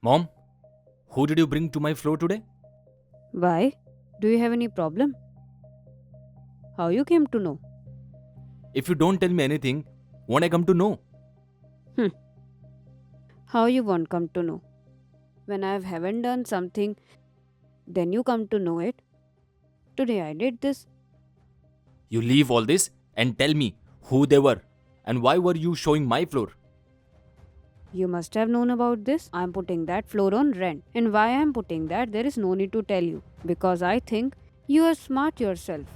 Mom, who did you bring to my floor today? Why? Do you have any problem? How you came to know? If you don't tell me anything, won't I come to know? Hmm. How you won't come to know? When I haven't done something, then you come to know it. Today I did this. You leave all this and tell me who they were and why were you showing my floor? You must have known about this. I'm putting that floor on rent. And why I'm putting that, there is no need to tell you. Because I think you are smart yourself.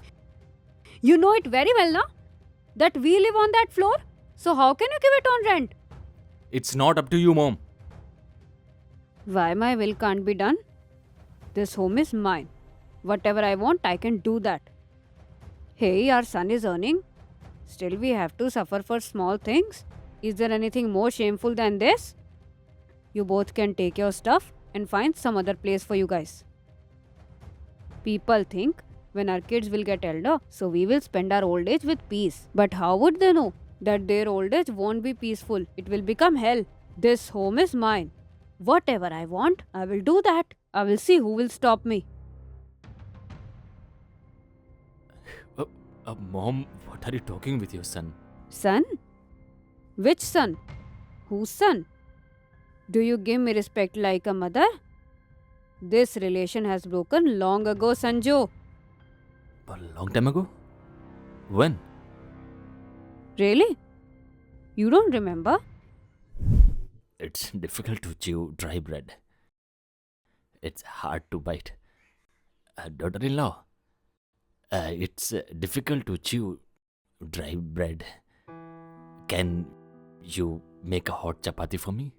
You know it very well, na? That we live on that floor. So how can you give it on rent? It's not up to you, Mom. Why my will can't be done? This home is mine. Whatever I want, I can do that. Hey, our son is earning. Still, we have to suffer for small things. Is there anything more shameful than this? You both can take your stuff and find some other place for you guys. People think when our kids will get elder, so we will spend our old age with peace. But how would they know that their old age won't be peaceful? It will become hell. This home is mine. Whatever I want, I will do that. I will see who will stop me. Mom, what are you talking with your son? Son? Which son? Whose son? Do you give me respect like a mother? This relation has broken long ago, Sanjo. A long time ago? When? Really? You don't remember? It's difficult to chew dry bread. It's hard to bite. Daughter-in-law, it's difficult to chew dry bread. Can you make a hot chapati for me?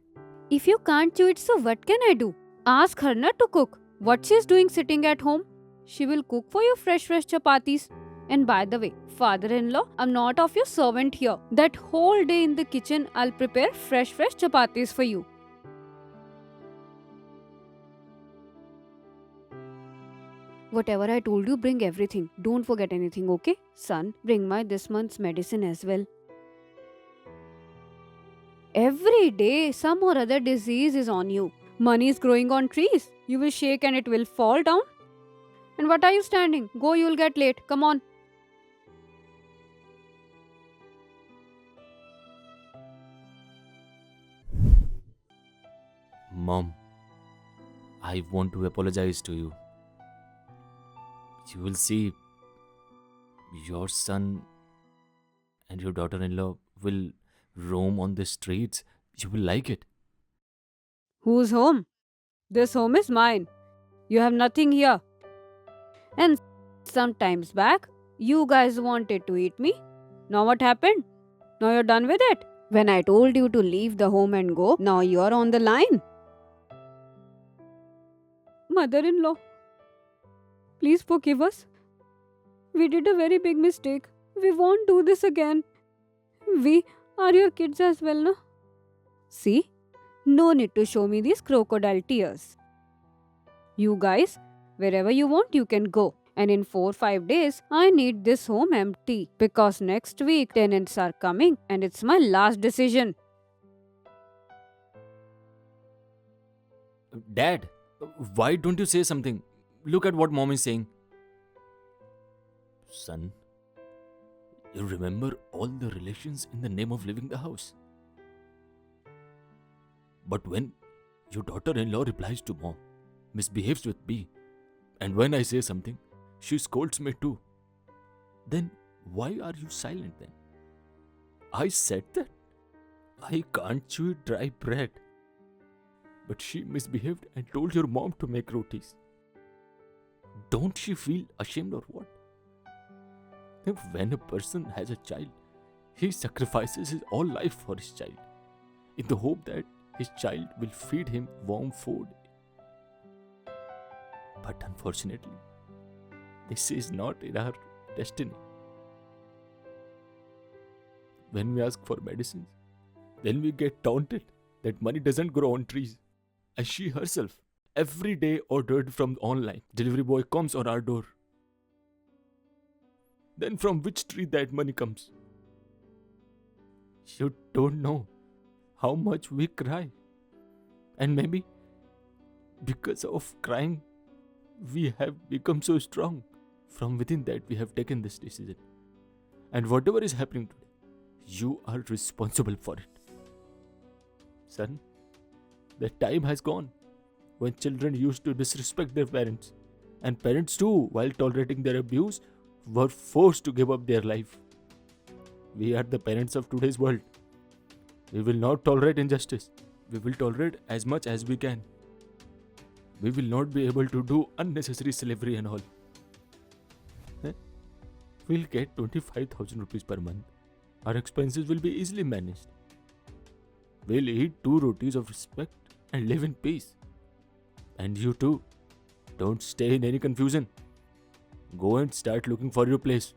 If you can't chew it, so what can I do? Ask her not to cook. What she's doing sitting at home? She will cook for you fresh chapatis. And by the way, father-in-law, I'm not of your servant here. That whole day in the kitchen, I'll prepare fresh chapatis for you. Whatever I told you, bring everything. Don't forget anything, okay? Son, bring my this month's medicine as well. Every day, some or other disease is on you. Money is growing on trees. You will shake and it will fall down. And what are you standing? Go, you'll get late. Come on. Mom, I want to apologize to you. You will see your son and your daughter-in-law will roam on the streets. You will like it. Whose home? This home is mine. You have nothing here. And some times back, you guys wanted to eat me. Now what happened? Now you're done with it. When I told you to leave the home and go, now you're on the line. Mother-in-law, please forgive us. We did a very big mistake. We won't do this again. We are your kids as well, na? See? No need to show me these crocodile tears. You guys, wherever you want, you can go. And in 4-5 days, I need this home empty because next week tenants are coming and it's my last decision. Dad, why don't you say something? Look at what mom is saying. Son, you remember all the relations in the name of leaving the house. But when your daughter-in-law replies to mom, misbehaves with me, and when I say something, she scolds me too, then why are you silent then? I said that I can't chew dry bread. But she misbehaved and told your mom to make rotis. Don't she feel ashamed or what? When a person has a child, he sacrifices his whole life for his child in the hope that his child will feed him warm food. But unfortunately, this is not in our destiny. When we ask for medicines, then we get taunted that money doesn't grow on trees. And she herself, every day ordered from online. Delivery boy comes on our door. Then from which tree that money comes? You don't know how much we cry. And maybe Because of crying, we have become so strong. From within that, we have taken this decision. And whatever is happening today, you are responsible for it. Son, the time has gone when children used to disrespect their parents. And parents too, while tolerating their abuse, were forced to give up their life. We are the parents of today's world. We will not tolerate injustice. We will tolerate as much as we can. We will not be able to do unnecessary slavery and all. Eh? We'll get 25,000 rupees per month. Our expenses will be easily managed. We'll eat 2 rotis of respect and live in peace. And you too. Don't stay in any confusion. Go and start looking for your place.